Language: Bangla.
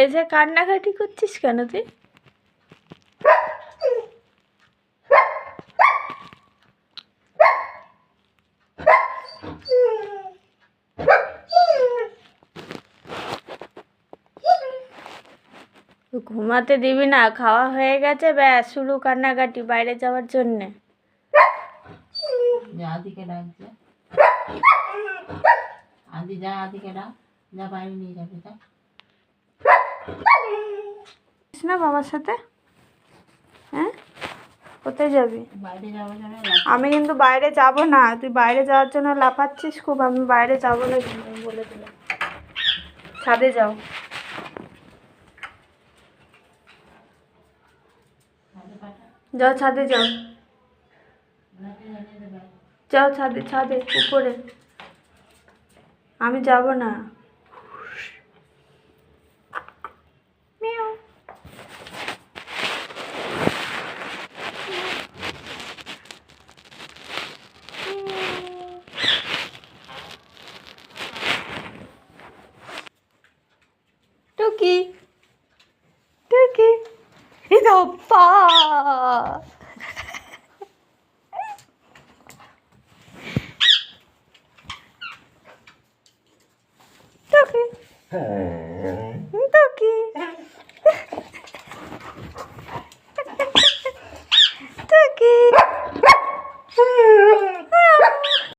হয়েছে? কান্নাকাটি করছিস কেন তুই? ঘুমাতে দিবি না? খাওয়া হয়ে গেছে, ব্যাস শুরু কান্নাকাটি বাইরে যাওয়ার জন্যে। আদিকে ডাকছে, আদি যা, আদিকে ডাক, যা বাইরে নিয়ে যাবে, যা না বাবার সাথে। হ্যাঁ, কোথায় যাবি? বাইরে যাওয়ার জন্য। আমি কিন্তু বাইরে যাব না। তুই বাইরে যাওয়ার জন্য লাফাচ্ছিস খুব। আমি বাইরে যাবো না কিন্তু, আমি বলে দিলাম। ছাদে যাও, যাও ছাদে যাও, যাও ছাদে, ছাদে উপরে। আমি যাব না। মিয়াও। টুকি, টুকি, ইদপ্পা। টুকি।